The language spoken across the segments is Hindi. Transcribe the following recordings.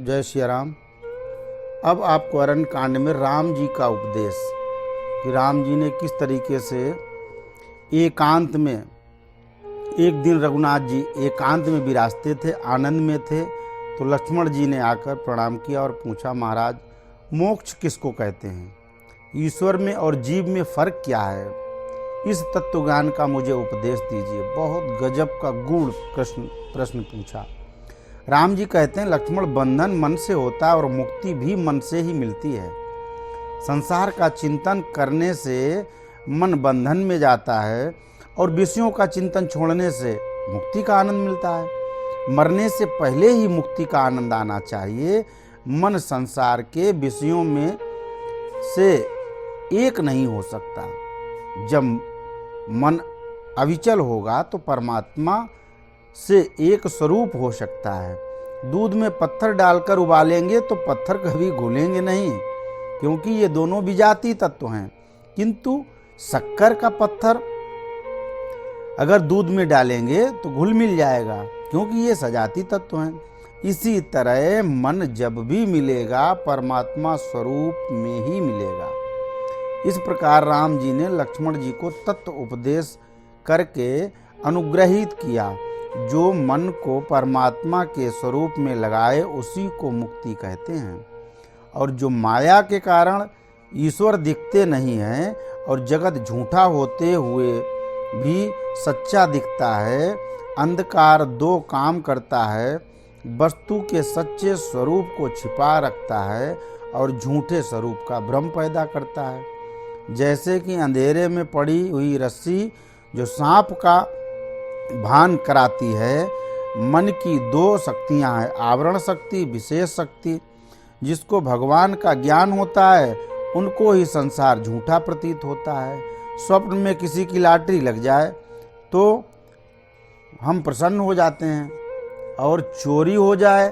जय श्री राम। अब आपको अरण्य कांड में राम जी का उपदेश कि राम जी ने किस तरीके से एकांत में, एक दिन रघुनाथ जी एकांत में विराजते थे, आनंद में थे, तो लक्ष्मण जी ने आकर प्रणाम किया और पूछा, महाराज मोक्ष किसको कहते हैं, ईश्वर में और जीव में फर्क क्या है, इस तत्वज्ञान का मुझे उपदेश दीजिए। बहुत गजब का गूढ़ प्रश्न पूछा। राम जी कहते हैं, लक्ष्मण, बंधन मन से होता है और मुक्ति भी मन से ही मिलती है। संसार का चिंतन करने से मन बंधन में जाता है और विषयों का चिंतन छोड़ने से मुक्ति का आनंद मिलता है। मरने से पहले ही मुक्ति का आनंद आना चाहिए। मन संसार के विषयों में से एक नहीं हो सकता। जब मन अविचल होगा तो परमात्मा से एक स्वरूप हो सकता है। दूध में पत्थर डालकर उबालेंगे तो पत्थर कभी घुलेंगे नहीं, क्योंकि ये दोनों विजातीय तत्व हैं। किंतु शक्कर का पत्थर अगर दूध में डालेंगे तो घुल मिल जाएगा, क्योंकि ये सजातीय तत्व हैं। इसी तरह मन जब भी मिलेगा परमात्मा स्वरूप में ही मिलेगा। इस प्रकार राम जी ने लक्ष्मण जी को तत्व उपदेश करके अनुग्रहित किया। जो मन को परमात्मा के स्वरूप में लगाए उसी को मुक्ति कहते हैं। और जो माया के कारण ईश्वर दिखते नहीं हैं और जगत झूठा होते हुए भी सच्चा दिखता है, अंधकार दो काम करता है, वस्तु के सच्चे स्वरूप को छिपा रखता है और झूठे स्वरूप का भ्रम पैदा करता है। जैसे कि अंधेरे में पड़ी हुई रस्सी जो सांप का भान कराती है। मन की दो शक्तियां हैं, आवरण शक्ति, विशेष शक्ति। जिसको भगवान का ज्ञान होता है उनको ही संसार झूठा प्रतीत होता है। स्वप्न में किसी की लॉटरी लग जाए तो हम प्रसन्न हो जाते हैं, और चोरी हो जाए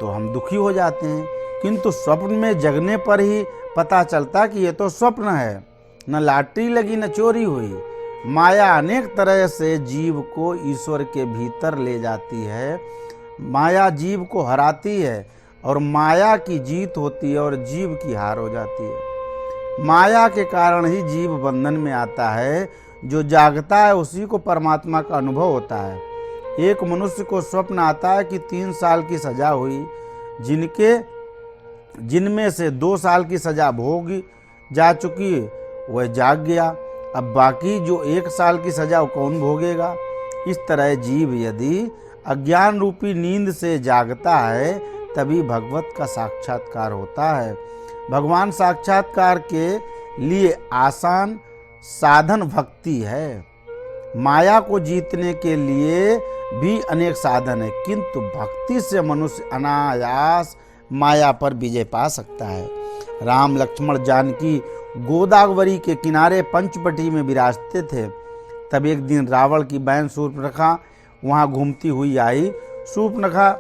तो हम दुखी हो जाते हैं। किंतु स्वप्न में जगने पर ही पता चलता कि ये तो स्वप्न है, न लॉटरी लगी न चोरी हुई। माया अनेक तरह से जीव को ईश्वर के भीतर ले जाती है। माया जीव को हराती है और माया की जीत होती है और जीव की हार हो जाती है। माया के कारण ही जीव बंधन में आता है। जो जागता है उसी को परमात्मा का अनुभव होता है। एक मनुष्य को स्वप्न आता है कि 3 साल की सजा हुई, जिनमें से 2 साल की सजा भोग जा चुकी, वह जाग गया। अब बाकी जो 1 साल की सजा कौन भोगेगा। इस तरह जीव यदि अज्ञान रूपी नींद से जागता है तभी भगवत का साक्षात्कार होता है। भगवान साक्षात्कार के लिए आसान साधन भक्ति है। माया को जीतने के लिए भी अनेक साधन है, किंतु भक्ति से मनुष्य अनायास माया पर विजय पा सकता है। राम लक्ष्मण जानकी गोदावरी के किनारे पंचवटी में विराजते थे। तब एक दिन रावण की बहन शूर्पणखा वहां घूमती हुई आई। शूर्पणखा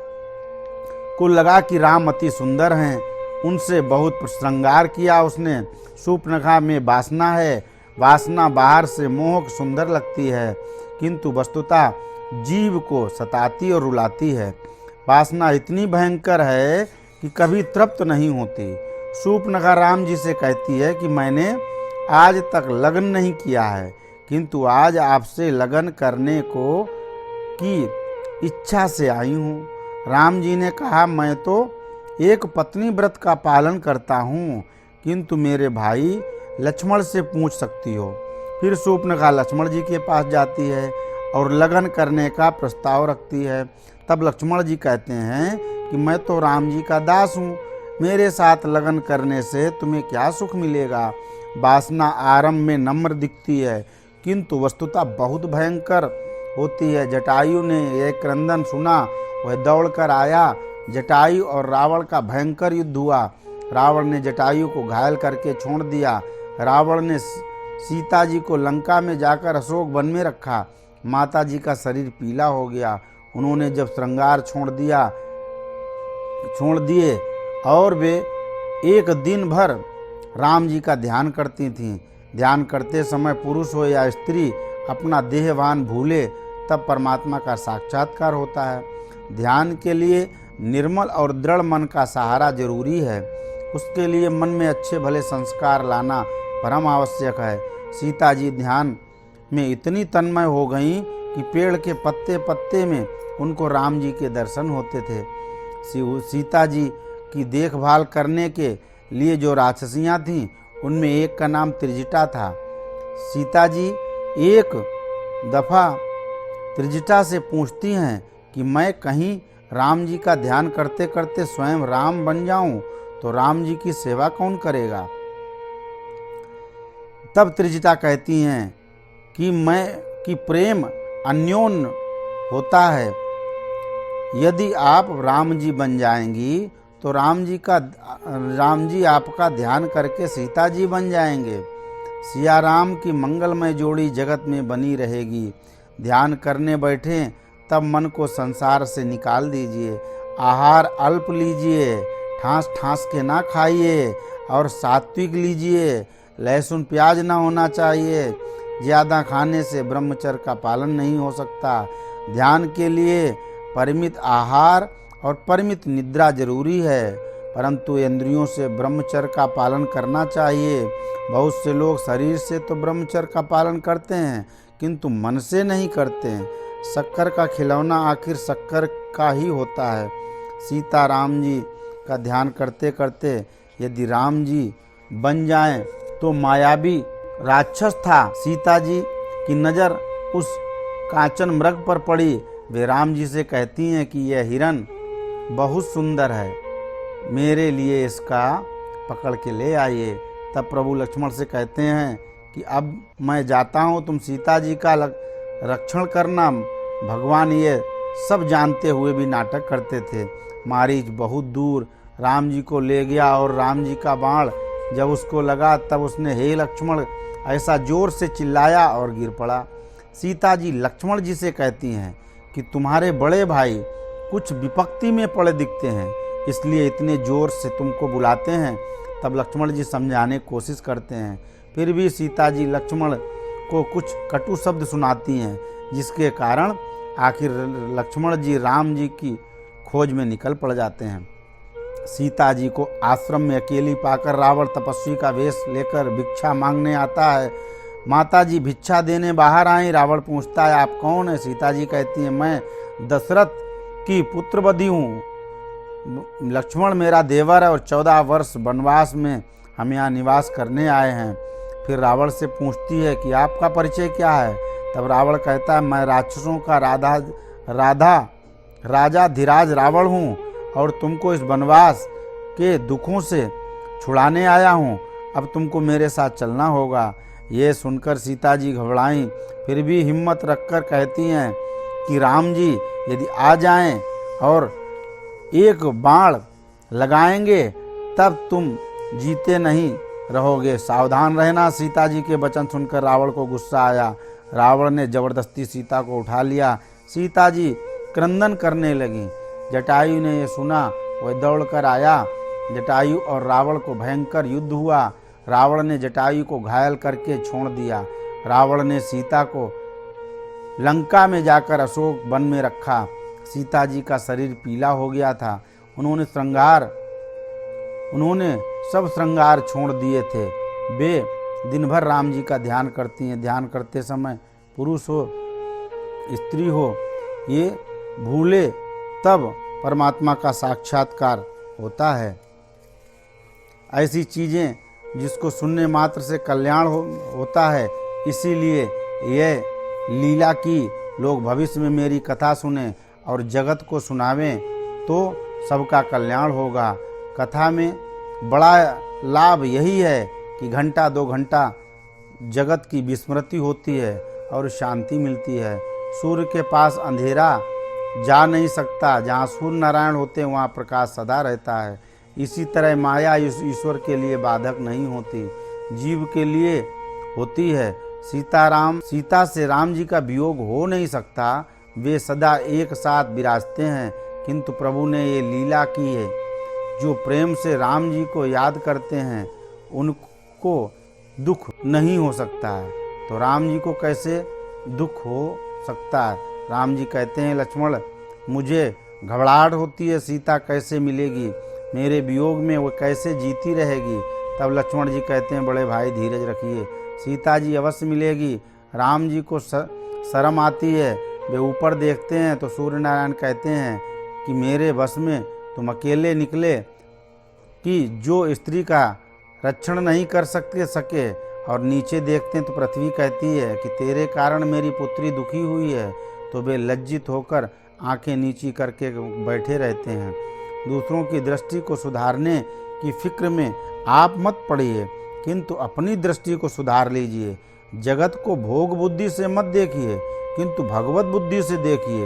को लगा कि राम अति सुंदर हैं, उनसे बहुत श्रृंगार किया उसने। शूर्पणखा में वासना है, वासना बाहर से मोहक सुंदर लगती है, किंतु वस्तुतः जीव को सताती और रुलाती है। वासना इतनी भयंकर है कि कभी तृप्त नहीं होती। शूर्पणखा राम जी से कहती है कि मैंने आज तक लगन नहीं किया है, किंतु आज आपसे लगन करने को की इच्छा से आई हूँ। राम जी ने कहा, मैं तो एक पत्नी व्रत का पालन करता हूँ, किंतु मेरे भाई लक्ष्मण से पूछ सकती हो। फिर शूर्पणखा लक्ष्मण जी के पास जाती है और लगन करने का प्रस्ताव रखती है। तब लक्ष्मण जी कहते हैं कि मैं तो राम जी का दास हूँ, मेरे साथ लगन करने से तुम्हें क्या सुख मिलेगा। वासना आरंभ में नम्र दिखती है, किंतु वस्तुतः बहुत भयंकर होती है। जटायु ने यह क्रंदन सुना, वह दौड़कर आया। जटायु और रावण का भयंकर युद्ध हुआ। रावण ने जटायु को घायल करके छोड़ दिया। रावण ने सीता जी को लंका में जाकर अशोक वन में रखा। माता जी का शरीर पीला हो गया। उन्होंने जब श्रृंगार छोड़ दिए और वे एक दिन भर राम जी का ध्यान करती थीं। ध्यान करते समय पुरुष हो या स्त्री अपना देहभान भूले तब परमात्मा का साक्षात्कार होता है। ध्यान के लिए निर्मल और दृढ़ मन का सहारा जरूरी है। उसके लिए मन में अच्छे भले संस्कार लाना परम आवश्यक है। सीता जी ध्यान में इतनी तन्मय हो गईं कि पेड़ के पत्ते पत्ते में उनको राम जी के दर्शन होते थे। सीता जी की देखभाल करने के लिए जो राक्षसियाँ थीं, उनमें एक का नाम त्रिजटा था। सीता जी एक दफ़ा त्रिजटा से पूछती हैं कि मैं कहीं राम जी का ध्यान करते करते स्वयं राम बन जाऊं तो राम जी की सेवा कौन करेगा। तब त्रिजटा कहती हैं कि प्रेम अन्योन्य होता है। यदि आप राम जी बन जाएंगी तो राम जी आपका ध्यान करके सीता जी बन जाएंगे। सिया राम की मंगलमय जोड़ी जगत में बनी रहेगी। ध्यान करने बैठे तब मन को संसार से निकाल दीजिए। आहार अल्प लीजिए, ठास ठास के ना खाइए और सात्विक लीजिए। लहसुन प्याज ना होना चाहिए। ज़्यादा खाने से ब्रह्मचर्य का पालन नहीं हो सकता। ध्यान के लिए परिमित आहार और परिमित निद्रा जरूरी है, परंतु इंद्रियों से ब्रह्मचर्य का पालन करना चाहिए। बहुत से लोग शरीर से तो ब्रह्मचर्य का पालन करते हैं, किंतु मन से नहीं करते हैं। शक्कर का खिलौना आखिर शक्कर का ही होता है। सीता राम जी का ध्यान करते करते यदि राम जी बन जाएं तो मायावी राक्षस था। सीता जी की नज़र उस कांचन मृग पर पड़ी। वे राम जी से कहती हैं कि यह हिरन बहुत सुंदर है, मेरे लिए इसका पकड़ के ले आइए। तब प्रभु लक्ष्मण से कहते हैं कि अब मैं जाता हूँ, तुम सीता जी का रक्षण करना। भगवान ये सब जानते हुए भी नाटक करते थे। मारीच बहुत दूर राम जी को ले गया और राम जी का बाण जब उसको लगा तब उसने हे लक्ष्मण ऐसा जोर से चिल्लाया और गिर पड़ा। सीता जी लक्ष्मण जी से कहती हैं कि तुम्हारे बड़े भाई कुछ विपत्ति में पड़े दिखते हैं, इसलिए इतने जोर से तुमको बुलाते हैं। तब लक्ष्मण जी समझाने की कोशिश करते हैं, फिर भी सीता जी लक्ष्मण को कुछ कटु शब्द सुनाती हैं, जिसके कारण आखिर लक्ष्मण जी राम जी की खोज में निकल पड़ जाते हैं। सीता जी को आश्रम में अकेली पाकर रावण तपस्वी का वेश लेकर भिक्षा मांगने आता है। माता जी भिक्षा देने बाहर आई। रावण पूछता है, आप कौन है? सीता जी कहती है, मैं दशरथ की पुत्रवधि हूँ। लक्ष्मण मेरा देवर है और 14 वर्ष वनवास में हम यहाँ निवास करने आए हैं। फिर रावण से पूछती है कि आपका परिचय क्या है? तब रावण कहता है, मैं राक्षसों का राजा धीराज रावण हूँ और तुमको इस वनवास के दुखों से छुड़ाने आया हूँ। अब तुमको मेरे साथ चलना होगा। ये सुनकर सीता जी घबराईं, फिर भी हिम्मत रखकर कहती हैं कि राम जी यदि आ जाएं और एक बाण लगाएंगे तब तुम जीते नहीं रहोगे, सावधान रहना। सीता जी के वचन सुनकर रावण को गुस्सा आया। रावण ने जबरदस्ती सीता को उठा लिया। सीता जी क्रंदन करने लगी। जटायु ने यह सुना, वह दौड़कर आया। जटायु और रावण को भयंकर युद्ध हुआ। रावण ने जटायु को घायल करके छोड़ दिया। रावण ने सीता को लंका में जाकर अशोक वन में रखा। सीता जी का शरीर पीला हो गया था। उन्होंने सब श्रृंगार छोड़ दिए थे। वे दिन भर राम जी का ध्यान करती हैं। ध्यान करते समय पुरुष हो स्त्री हो ये भूले तब परमात्मा का साक्षात्कार होता है। ऐसी चीज़ें जिसको सुनने मात्र से कल्याण होता है, इसीलिए यह लीला की लोग भविष्य में मेरी कथा सुने और जगत को सुनावें तो सबका कल्याण होगा। कथा में बड़ा लाभ यही है कि घंटा 2 घंटा जगत की विस्मृति होती है और शांति मिलती है। सूर्य के पास अंधेरा जा नहीं सकता, जहाँ सूर्य नारायण होते हैं वहाँ प्रकाश सदा रहता है। इसी तरह माया ईश्वर के लिए बाधक नहीं होती, जीव के लिए होती है। सीता से राम जी का वियोग हो नहीं सकता, वे सदा एक साथ विराजते हैं। किंतु प्रभु ने ये लीला की है, जो प्रेम से राम जी को याद करते हैं उनको दुख नहीं हो सकता है। तो राम जी को कैसे दुख हो सकता है? राम जी कहते हैं, लक्ष्मण मुझे घबराहट होती है, सीता कैसे मिलेगी, मेरे वियोग में वो कैसे जीती रहेगी। तब लक्ष्मण जी कहते हैं, बड़े भाई धीरज रखिए, सीता जी अवश्य मिलेगी। राम जी को शर्म आती है, वे ऊपर देखते हैं तो सूर्य नारायण कहते हैं कि मेरे बस में तुम अकेले निकले कि जो स्त्री का रक्षण नहीं कर सके। और नीचे देखते हैं तो पृथ्वी कहती है कि तेरे कारण मेरी पुत्री दुखी हुई है। तो वे लज्जित होकर आंखें नीची करके बैठे रहते हैं। दूसरों की दृष्टि को सुधारने की फिक्र में आप मत पड़िए, किंतु अपनी दृष्टि को सुधार लीजिए। जगत को भोग बुद्धि से मत देखिए, किंतु भगवत बुद्धि से देखिए।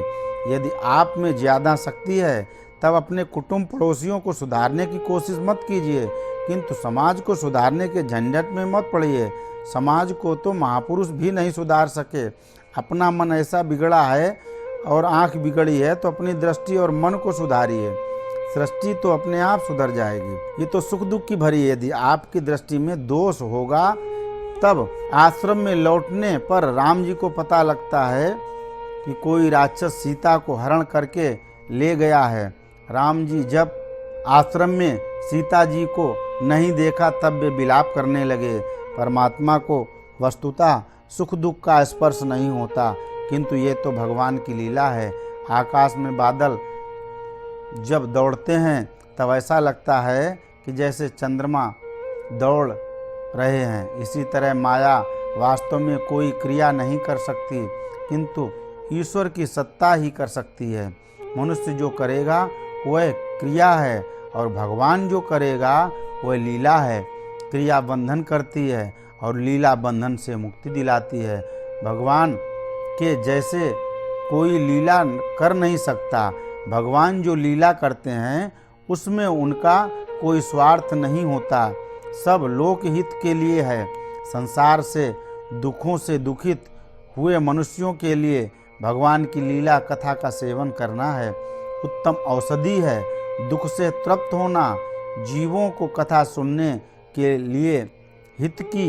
यदि आप में ज़्यादा शक्ति है तब अपने कुटुंब पड़ोसियों को सुधारने की कोशिश मत कीजिए, किंतु समाज को सुधारने के झंझट में मत पड़िए। समाज को तो महापुरुष भी नहीं सुधार सके। अपना मन ऐसा बिगड़ा है और आँख बिगड़ी है तो अपनी दृष्टि और मन को सुधारिए, सृष्टि तो अपने आप सुधर जाएगी। ये तो सुख दुख की भरी है। यदि आपकी दृष्टि में दोष होगा तब आश्रम में लौटने पर राम जी को पता लगता है कि कोई राक्षस सीता को हरण करके ले गया है। राम जी जब आश्रम में सीता जी को नहीं देखा तब वे विलाप करने लगे। परमात्मा को वस्तुतः सुख दुख का स्पर्श नहीं होता, किंतु ये तो भगवान की लीला है। आकाश में बादल जब दौड़ते हैं तब ऐसा लगता है कि जैसे चंद्रमा दौड़ रहे हैं। इसी तरह माया वास्तव में कोई क्रिया नहीं कर सकती, किंतु ईश्वर की सत्ता ही कर सकती है। मनुष्य जो करेगा वह क्रिया है और भगवान जो करेगा वह लीला है। क्रिया बंधन करती है और लीला बंधन से मुक्ति दिलाती है। भगवान के जैसे कोई लीला कर नहीं सकता। भगवान जो लीला करते हैं उसमें उनका कोई स्वार्थ नहीं होता, सब लोकहित के लिए है। संसार से दुखों से दुखित हुए मनुष्यों के लिए भगवान की लीला कथा का सेवन करना है उत्तम औषधि है। दुख से तृप्त होना जीवों को कथा सुनने के लिए हित की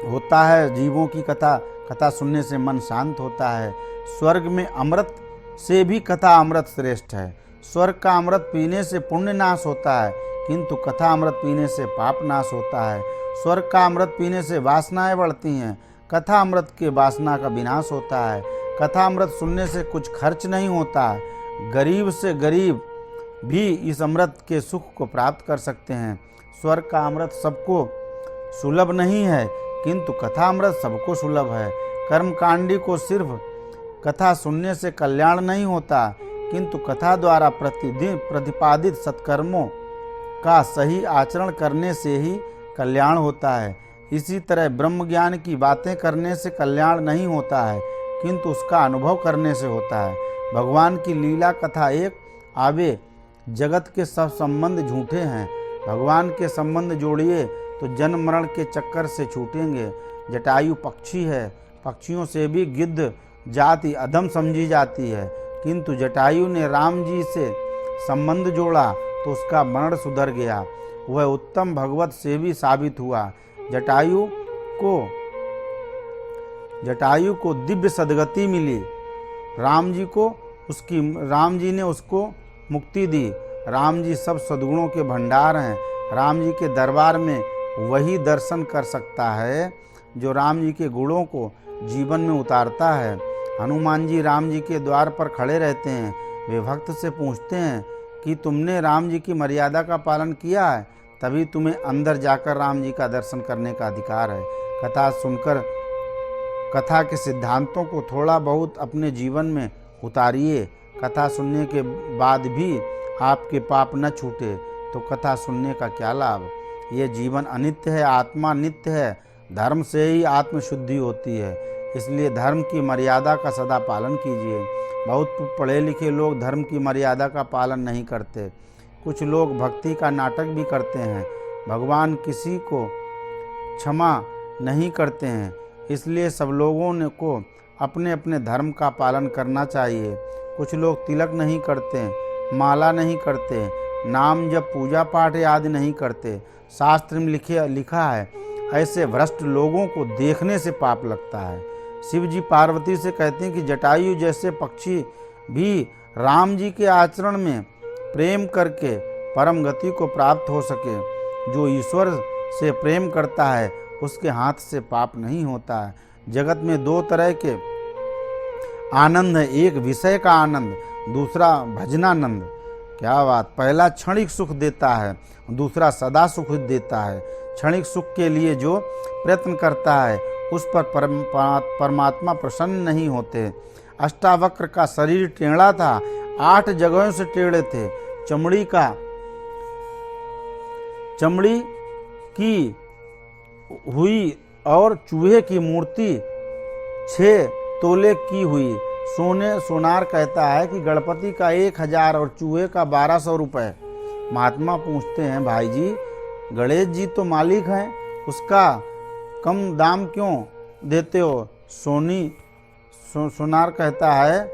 होता है। जीवों की कथा सुनने से मन शांत होता है। स्वर्ग में अमृत से भी कथा अमृत श्रेष्ठ है। स्वर्ग का अमृत पीने से पुण्य नाश होता है, किंतु कथा अमृत पीने से पाप नाश होता है। स्वर्ग का अमृत पीने से वासनाएं बढ़ती हैं, कथा अमृत के वासना का विनाश होता है। कथा अमृत सुनने से कुछ खर्च नहीं होता है। गरीब से गरीब भी इस अमृत के सुख को प्राप्त कर सकते हैं। स्वर्ग का अमृत सबको सुलभ नहीं है, किंतु कथा अमृत सबको सुलभ है। कर्मकांडी को सिर्फ कथा सुनने से कल्याण नहीं होता, किंतु कथा द्वारा प्रतिदिन प्रतिपादित सत्कर्मों का सही आचरण करने से ही कल्याण होता है। इसी तरह ब्रह्म ज्ञान की बातें करने से कल्याण नहीं होता है, किंतु उसका अनुभव करने से होता है। भगवान की लीला कथा एक आवे, जगत के सब संबंध झूठे हैं। भगवान के संबंध जोड़िए तो जन्म मरण के चक्कर से छूटेंगे। जटायु पक्षी है, पक्षियों से भी गिद्ध जाति अधम समझी जाती है, किंतु जटायु ने राम जी से संबंध जोड़ा तो उसका मरण सुधर गया, वह उत्तम भगवत सेवी साबित हुआ। जटायु को दिव्य सद्गति मिली। राम जी ने उसको मुक्ति दी। राम जी सब सद्गुणों के भंडार हैं। राम जी के दरबार में वही दर्शन कर सकता है जो राम जी के गुणों को जीवन में उतारता है। हनुमान जी राम जी के द्वार पर खड़े रहते हैं। वे भक्त से पूछते हैं कि तुमने राम जी की मर्यादा का पालन किया है, तभी तुम्हें अंदर जाकर राम जी का दर्शन करने का अधिकार है। कथा सुनकर कथा के सिद्धांतों को थोड़ा बहुत अपने जीवन में उतारिए। कथा सुनने के बाद भी आपके पाप न छूटे तो कथा सुनने का क्या लाभ। ये जीवन अनित्य है, आत्मा नित्य है। धर्म से ही आत्मशुद्धि होती है, इसलिए धर्म की मर्यादा का सदा पालन कीजिए। बहुत पढ़े लिखे लोग धर्म की मर्यादा का पालन नहीं करते। कुछ लोग भक्ति का नाटक भी करते हैं। भगवान किसी को क्षमा नहीं करते हैं, इसलिए सब लोगों को अपने अपने धर्म का पालन करना चाहिए। कुछ लोग तिलक नहीं करते, माला नहीं करते, नाम जब पूजा पाठ आदि नहीं करते। शास्त्र में लिखा है ऐसे भ्रष्ट लोगों को देखने से पाप लगता है। शिव जी पार्वती से कहते हैं कि जटायु जैसे पक्षी भी राम जी के आचरण में प्रेम करके परम गति को प्राप्त हो सके। जो ईश्वर से प्रेम करता है उसके हाथ से पाप नहीं होता है। जगत में दो तरह के आनंद है, एक विषय का आनंद, दूसरा भजनानंद। क्या बात! पहला क्षणिक सुख देता है, दूसरा सदा सुख देता है। क्षणिक सुख के लिए जो प्रयत्न करता है उस पर परमात्मा प्रसन्न नहीं होते। अष्टावक्र का शरीर टेढ़ा था, 8 जगहों से टेढ़े थे। चमड़ी की हुई और चूहे की मूर्ति 6 तोले की हुई। सोनार कहता है कि गणपति का 1000 और चूहे का 1200 रुपये। महात्मा पूछते हैं, भाई जी गणेश जी तो मालिक हैं, उसका कम दाम क्यों देते हो? सोनार कहता है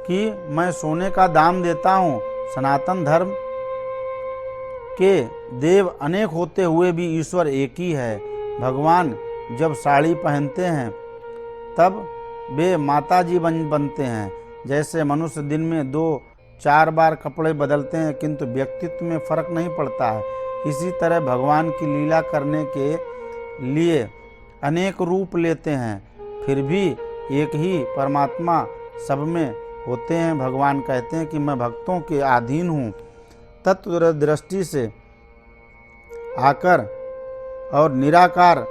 कि मैं सोने का दाम देता हूँ। सनातन धर्म के देव अनेक होते हुए भी ईश्वर एक ही है। भगवान जब साड़ी पहनते हैं तब वे माता जी बनते हैं। जैसे मनुष्य दिन में 2-4 बार कपड़े बदलते हैं किंतु व्यक्तित्व में फर्क नहीं पड़ता है, इसी तरह भगवान की लीला करने के लिए अनेक रूप लेते हैं, फिर भी एक ही परमात्मा सब में होते हैं। भगवान कहते हैं कि मैं भक्तों के अधीन हूँ। तत्व दृष्टि से आकर और निराकार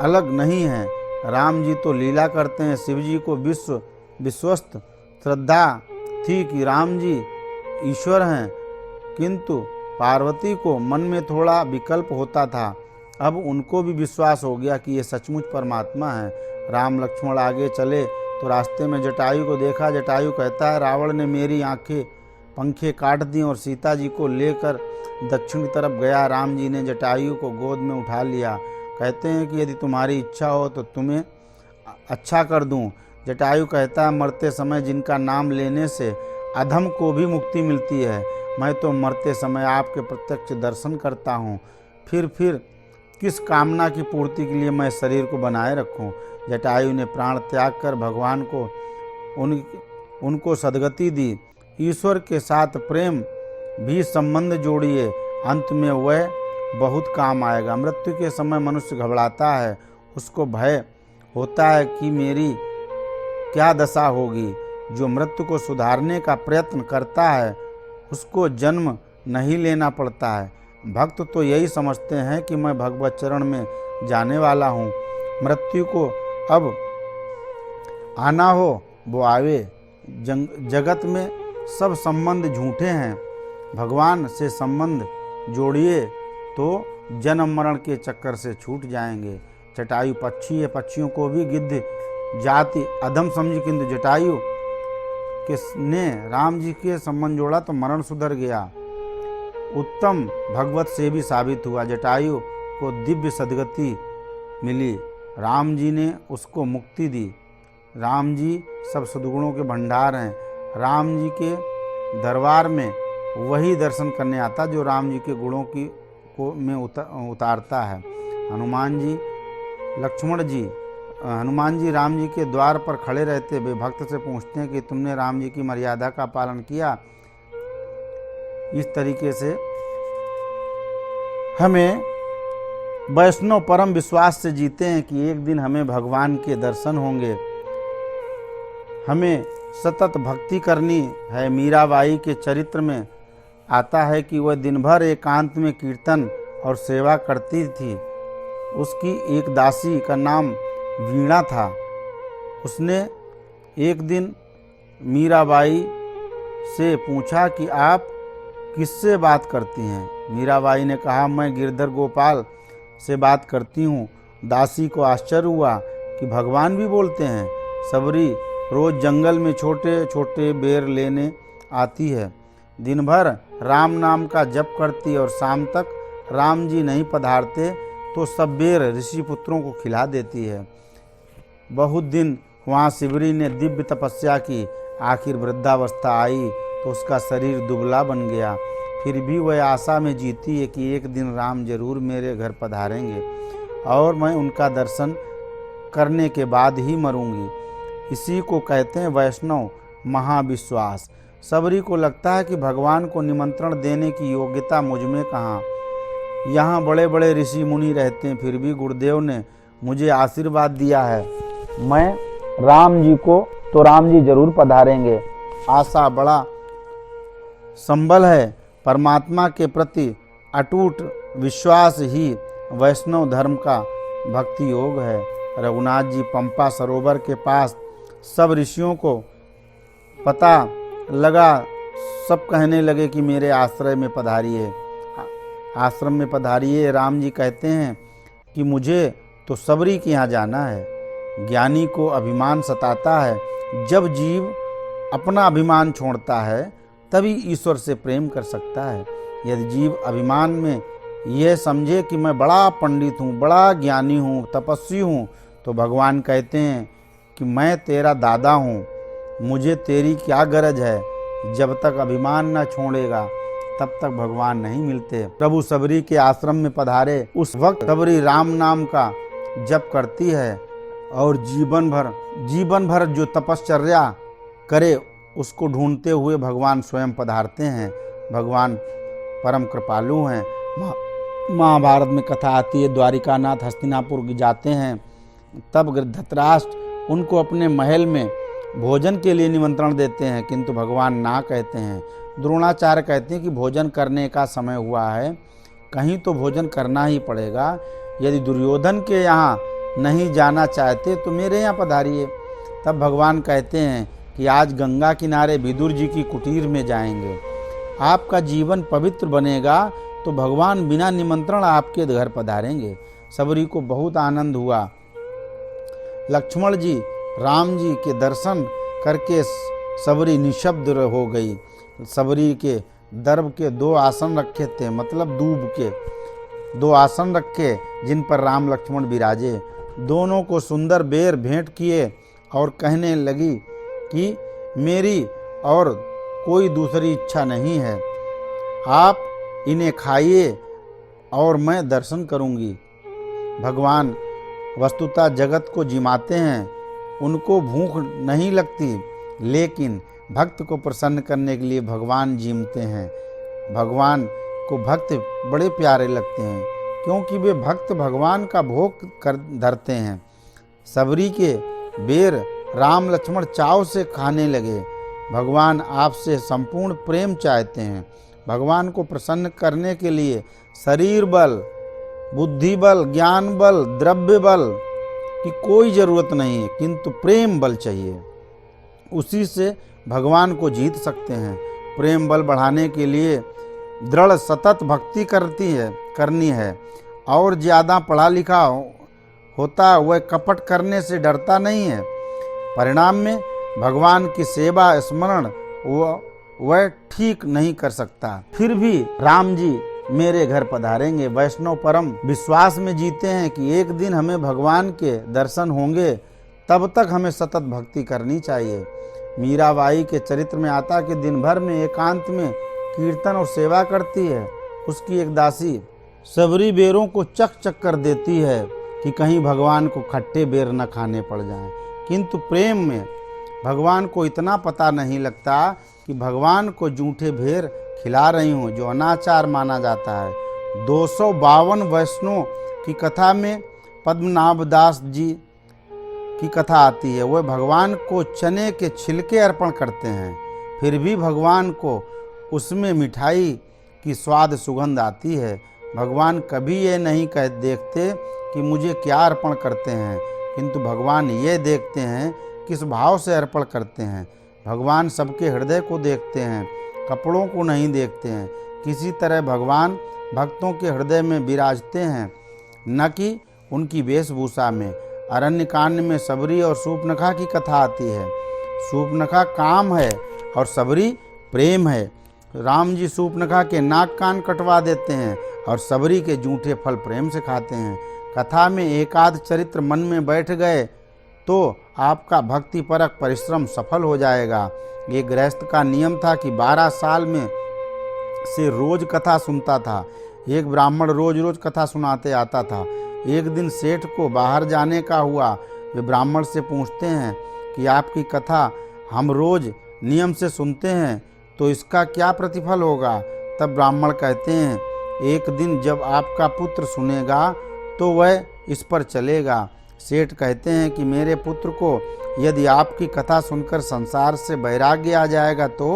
अलग नहीं है। राम जी तो लीला करते हैं। शिव जी को विश्वस्त श्रद्धा थी कि राम जी ईश्वर हैं, किंतु पार्वती को मन में थोड़ा विकल्प होता था। अब उनको भी विश्वास हो गया कि ये सचमुच परमात्मा है। राम लक्ष्मण आगे चले तो रास्ते में जटायु को देखा। जटायु कहता है, रावण ने मेरी पंखे काट दी और सीता जी को लेकर दक्षिण तरफ गया। राम जी ने जटायु को गोद में उठा लिया। कहते हैं कि यदि तुम्हारी इच्छा हो तो तुम्हें अच्छा कर दूं। जटायु कहता है, मरते समय जिनका नाम लेने से अधम को भी मुक्ति मिलती है, मैं तो मरते समय आपके प्रत्यक्ष दर्शन करता हूँ। फिर किस कामना की पूर्ति के लिए मैं शरीर को बनाए रखूं? जटायु ने प्राण त्याग कर भगवान को उनको सद्गति दी। ईश्वर के साथ प्रेम भी संबंध जोड़िए, अंत में वह बहुत काम आएगा। मृत्यु के समय मनुष्य घबराता है, उसको भय होता है कि मेरी क्या दशा होगी। जो मृत्यु को सुधारने का प्रयत्न करता है उसको जन्म नहीं लेना पड़ता है। भक्त तो यही समझते हैं कि मैं भगवत चरण में जाने वाला हूँ, मृत्यु को अब आना हो वो आवे। जगत में सब संबंध झूठे हैं, भगवान से संबंध जोड़िए तो जन्म मरण के चक्कर से छूट जाएंगे। जटायु पक्षी है, पक्षियों को भी गिद्ध जाति अधम समझी, किंतु जटायु ने राम जी के संबंध जोड़ा तो मरण सुधर गया। उत्तम भगवत से भी साबित हुआ। जटायु को दिव्य सद्गति मिली, राम जी ने उसको मुक्ति दी। राम जी सब सद्गुणों के भंडार हैं। राम जी के दरबार में वही दर्शन करने आता जो राम जी के गुणों में उतारता है। हनुमान जी राम जी के द्वार पर खड़े रहते, वे भक्त से पूछते हैं कि तुमने राम जी की मर्यादा का पालन किया। इस तरीके से हमें वैष्णव परम विश्वास से जीते हैं कि एक दिन हमें भगवान के दर्शन होंगे। हमें सतत भक्ति करनी है। मीराबाई के चरित्र में आता है कि वह दिन भर एकांत में कीर्तन और सेवा करती थी। उसकी एक दासी का नाम वीणा था। उसने एक दिन मीराबाई से पूछा कि आप किससे बात करती हैं? मीराबाई ने कहा, मैं गिरधर गोपाल से बात करती हूँ। दासी को आश्चर्य हुआ कि भगवान भी बोलते हैं। सबरी रोज जंगल में छोटे छोटे बेर लेने आती है, दिन भर राम नाम का जप करती और शाम तक राम जी नहीं पधारते तो सब बेर ऋषि पुत्रों को खिला देती है। बहुत दिन वहाँ शिवरी ने दिव्य तपस्या की। आखिर वृद्धावस्था आई तो उसका शरीर दुबला बन गया। फिर भी वह आशा में जीती है कि एक दिन राम जरूर मेरे घर पधारेंगे और मैं उनका दर्शन करने के बाद ही मरूंगी। इसी को कहते हैं वैष्णव महाविश्वास। सबरी को लगता है कि भगवान को निमंत्रण देने की योग्यता मुझ में कहाँ। यहाँ बड़े बड़े ऋषि मुनि रहते हैं, फिर भी गुरुदेव ने मुझे आशीर्वाद दिया है। मैं राम जी को तो राम जी जरूर पधारेंगे। आशा बड़ा संबल है। परमात्मा के प्रति अटूट विश्वास ही वैष्णव धर्म का भक्ति योग है। रघुनाथ जी पंपा सरोवर के पास सब ऋषियों को पता लगा, सब कहने लगे कि मेरे आश्रय में पधारिए, आश्रम में पधारिए। राम जी कहते हैं कि मुझे तो सबरी के यहाँ जाना है। ज्ञानी को अभिमान सताता है। जब जीव अपना अभिमान छोड़ता है तभी ईश्वर से प्रेम कर सकता है। यदि जीव अभिमान में यह समझे कि मैं बड़ा पंडित हूँ, बड़ा ज्ञानी हूँ, तपस्वी हूँ, तो भगवान कहते हैं कि मैं तेरा दादा हूँ, मुझे तेरी क्या गरज है। जब तक अभिमान न छोड़ेगा तब तक भगवान नहीं मिलते। प्रभु सबरी के आश्रम में पधारे। उस वक्त सबरी राम नाम का जप करती है और जीवन भर जो तपश्चर्या करे उसको ढूंढते हुए भगवान स्वयं पधारते हैं। भगवान परम कृपालु हैं। महाभारत में कथा आती है, द्वारिकानाथ हस्तिनापुर जाते हैं, तब धृतराष्ट्र उनको अपने महल में भोजन के लिए निमंत्रण देते हैं, किंतु भगवान ना कहते हैं। द्रोणाचार्य कहते हैं कि भोजन करने का समय हुआ है, कहीं तो भोजन करना ही पड़ेगा। यदि दुर्योधन के यहाँ नहीं जाना चाहते तो मेरे यहाँ पधारिए। तब भगवान कहते हैं कि आज गंगा किनारे विदुर जी की कुटीर में जाएंगे। आपका जीवन पवित्र बनेगा तो भगवान बिना निमंत्रण आपके घर पधारेंगे। सबरी को बहुत आनंद हुआ। लक्ष्मण जी राम जी के दर्शन करके सबरी निशब्द हो गई। सबरी के दर्भ के 2 आसन रखे थे, मतलब दूब के 2 आसन रखे जिन पर राम लक्ष्मण विराजे। दोनों को सुंदर बेर भेंट किए और कहने लगी कि मेरी और कोई दूसरी इच्छा नहीं है, आप इन्हें खाइए और मैं दर्शन करूंगी। भगवान वस्तुतः जगत को जिमाते हैं, उनको भूख नहीं लगती, लेकिन भक्त को प्रसन्न करने के लिए भगवान जीमते हैं। भगवान को भक्त बड़े प्यारे लगते हैं क्योंकि वे भक्त भगवान का भोग कर धरते हैं। सबरी के बेर राम लक्ष्मण चाव से खाने लगे। भगवान आपसे संपूर्ण प्रेम चाहते हैं। भगवान को प्रसन्न करने के लिए शरीर बल, बुद्धि बल, ज्ञान बल, द्रव्य बल की कोई जरूरत नहीं है, किंतु प्रेम बल चाहिए। उसी से भगवान को जीत सकते हैं। प्रेम बल बढ़ाने के लिए दृढ़ सतत भक्ति करनी है। और ज़्यादा पढ़ा लिखा होता वह कपट करने से डरता नहीं है। परिणाम में भगवान की सेवा स्मरण वह ठीक नहीं कर सकता। फिर भी राम जी मेरे घर पधारेंगे। वैष्णव परम विश्वास में जीते हैं कि एक दिन हमें भगवान के दर्शन होंगे, तब तक हमें सतत भक्ति करनी चाहिए। मीराबाई के चरित्र में आता कि दिन भर में एकांत में कीर्तन और सेवा करती है। उसकी एक दासी सबरी बेरों को चक चक कर देती है कि कहीं भगवान को खट्टे बेर न खाने पड़ जाएं। किंतु प्रेम में भगवान को इतना पता नहीं लगता कि भगवान को जूठे बेर खिला रही हूँ, जो अनाचार माना जाता है। 252 वैष्णव की कथा में पद्मनाभ दास जी की कथा आती है। वह भगवान को चने के छिलके अर्पण करते हैं, फिर भी भगवान को उसमें मिठाई की स्वाद सुगंध आती है। भगवान कभी ये नहीं देखते कि मुझे क्या अर्पण करते हैं, किंतु भगवान ये देखते हैं किस भाव से अर्पण करते हैं। भगवान सबके हृदय को देखते हैं, कपड़ों को नहीं देखते हैं। किसी तरह भगवान भक्तों के हृदय में विराजते हैं, न कि उनकी वेशभूषा में। अरण्य कांड में सबरी और शूर्पणखा की कथा आती है। शूर्पणखा काम है और सबरी प्रेम है। राम जी शूर्पणखा के नाक कान कटवा देते हैं और सबरी के जूठे फल प्रेम से खाते हैं। कथा में एकाध चरित्र मन में बैठ गए तो आपका भक्ति परक परिश्रम सफल हो जाएगा। ये गृहस्थ का नियम था कि 12 साल में से रोज कथा सुनता था। एक ब्राह्मण रोज रोज कथा सुनाते आता था। एक दिन सेठ को बाहर जाने का हुआ। वे ब्राह्मण से पूछते हैं कि आपकी कथा हम रोज नियम से सुनते हैं, तो इसका क्या प्रतिफल होगा? तब ब्राह्मण कहते हैं, एक दिन जब आपका पुत्र सुनेगा तो वह इस पर चलेगा। सेठ कहते हैं कि मेरे पुत्र को यदि आपकी कथा सुनकर संसार से वैराग्य आ जाएगा तो?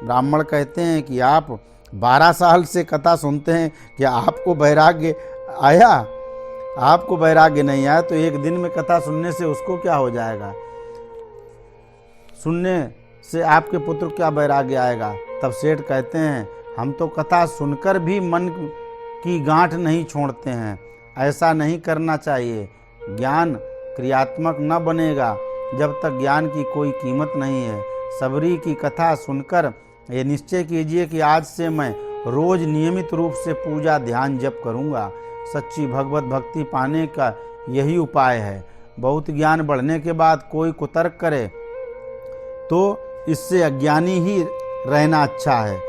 ब्राह्मण कहते हैं कि आप 12 साल से कथा सुनते हैं, क्या आपको वैराग्य आया? आपको वैराग्य नहीं आया तो एक दिन में कथा सुनने से उसको क्या हो जाएगा? सुनने से आपके पुत्र को क्या वैराग्य आएगा? तब सेठ कहते हैं, हम तो कथा सुनकर भी मन की गांठ नहीं छोड़ते हैं, ऐसा नहीं करना चाहिए। ज्ञान क्रियात्मक न बनेगा जब तक ज्ञान की कोई कीमत नहीं है। सबरी की कथा सुनकर ये निश्चय कीजिए कि आज से मैं रोज नियमित रूप से पूजा ध्यान जप करूंगा। सच्ची भगवत भक्ति पाने का यही उपाय है। बहुत ज्ञान बढ़ने के बाद कोई कुतर्क करे तो इससे अज्ञानी ही रहना अच्छा है।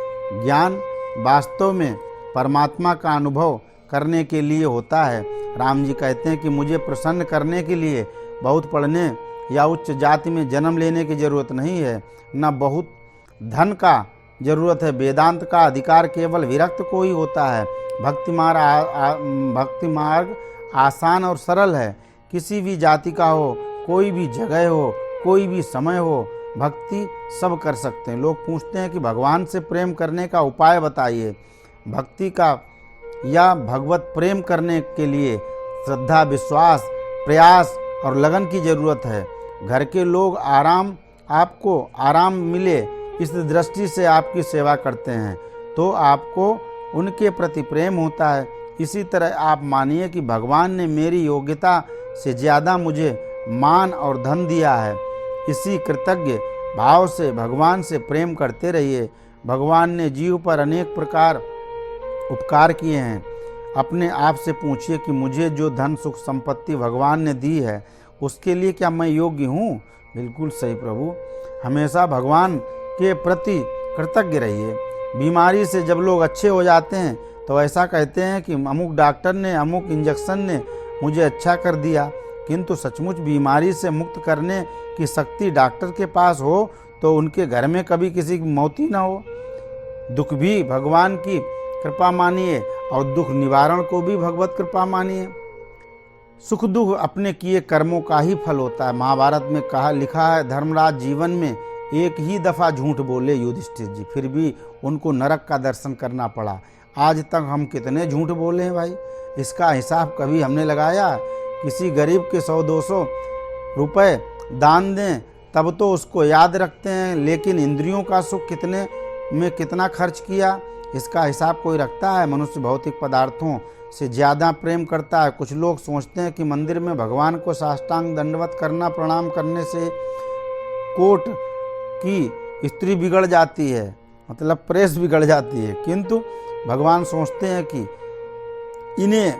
ज्ञान वास्तव में परमात्मा का अनुभव करने के लिए होता है। राम जी कहते हैं कि मुझे प्रसन्न करने के लिए बहुत पढ़ने या उच्च जाति में जन्म लेने की जरूरत नहीं है, न बहुत धन का जरूरत है। वेदांत का अधिकार केवल विरक्त को ही होता है। भक्ति मार्ग आसान और सरल है। किसी भी जाति का हो, कोई भी जगह हो, कोई भी समय हो, भक्ति सब कर सकते हैं। लोग पूछते हैं कि भगवान से प्रेम करने का उपाय बताइए। भक्ति का या भगवत प्रेम करने के लिए श्रद्धा, विश्वास, प्रयास और लगन की जरूरत है। घर के लोग आपको आराम मिले इस दृष्टि से आपकी सेवा करते हैं तो आपको उनके प्रति प्रेम होता है। इसी तरह आप मानिए कि भगवान ने मेरी योग्यता से ज़्यादा मुझे मान और धन दिया है। इसी कृतज्ञ भाव से भगवान से प्रेम करते रहिए। भगवान ने जीव पर अनेक प्रकार उपकार किए हैं। अपने आप से पूछिए कि मुझे जो धन सुख संपत्ति भगवान ने दी है उसके लिए क्या मैं योग्य हूँ? बिल्कुल सही प्रभु। हमेशा भगवान के प्रति कृतज्ञ रहिए। बीमारी से जब लोग अच्छे हो जाते हैं तो ऐसा कहते हैं कि अमुक डॉक्टर ने, अमुक इंजेक्शन ने मुझे अच्छा कर दिया, किंतु सचमुच बीमारी से मुक्त करने की शक्ति डॉक्टर के पास हो तो उनके घर में कभी किसी की मौत ही ना हो। दुख भी भगवान की कृपा मानिए और दुख निवारण को भी भगवत कृपा मानिए। सुख दुख अपने किए कर्मों का ही फल होता है। महाभारत में लिखा है, धर्मराज जीवन में एक ही दफ़ा झूठ बोले युधिष्ठिर जी, फिर भी उनको नरक का दर्शन करना पड़ा। आज तक हम कितने झूठ बोले हैं भाई, इसका हिसाब कभी हमने लगाया? किसी गरीब के 100-200 रुपए दान दें तब तो उसको याद रखते हैं, लेकिन इंद्रियों का सुख कितने में कितना खर्च किया इसका हिसाब कोई रखता है? मनुष्य भौतिक पदार्थों से ज़्यादा प्रेम करता है। कुछ लोग सोचते हैं कि मंदिर में भगवान को साष्टांग दंडवत करना, प्रणाम करने से कोर्ट की स्त्री बिगड़ जाती है, मतलब प्रेस बिगड़ जाती है, किंतु भगवान सोचते हैं कि इन्हें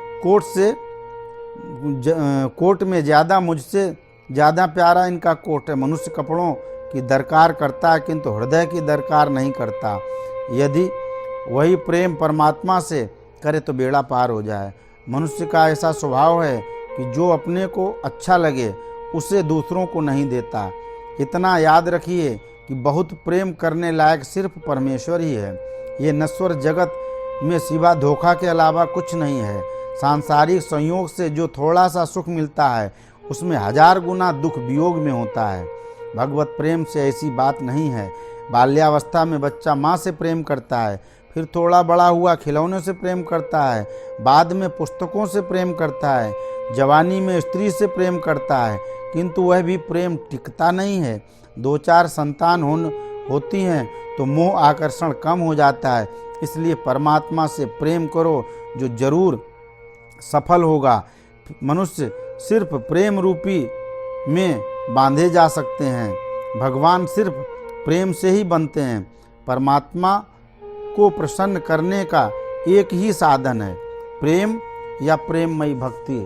कोर्ट में ज़्यादा, मुझसे ज़्यादा प्यारा इनका कोर्ट है। मनुष्य कपड़ों की दरकार करता है किंतु हृदय की दरकार नहीं करता। यदि वही प्रेम परमात्मा से करे तो बेड़ा पार हो जाए। मनुष्य का ऐसा स्वभाव है कि जो अपने को अच्छा लगे उसे दूसरों को नहीं देता। इतना याद रखिए कि बहुत प्रेम करने लायक सिर्फ परमेश्वर ही है। ये नश्वर जगत में सिवा धोखा के अलावा कुछ नहीं है। सांसारिक संयोग से जो थोड़ा सा सुख मिलता है उसमें 1000 गुना दुख वियोग में होता है। भगवत प्रेम से ऐसी बात नहीं है। बाल्यावस्था में बच्चा माँ से प्रेम करता है, फिर थोड़ा बड़ा हुआ खिलौने से प्रेम करता है, बाद में पुस्तकों से प्रेम करता है, जवानी में स्त्री से प्रेम करता है, किंतु वह भी प्रेम टिकता नहीं है। 2-4 संतान होती हैं तो मोह आकर्षण कम हो जाता है। इसलिए परमात्मा से प्रेम करो जो जरूर सफल होगा। मनुष्य सिर्फ प्रेम रूपी में बांधे जा सकते हैं। भगवान सिर्फ प्रेम से ही बनते हैं। परमात्मा को प्रसन्न करने का एक ही साधन है, प्रेम या प्रेममयी भक्ति।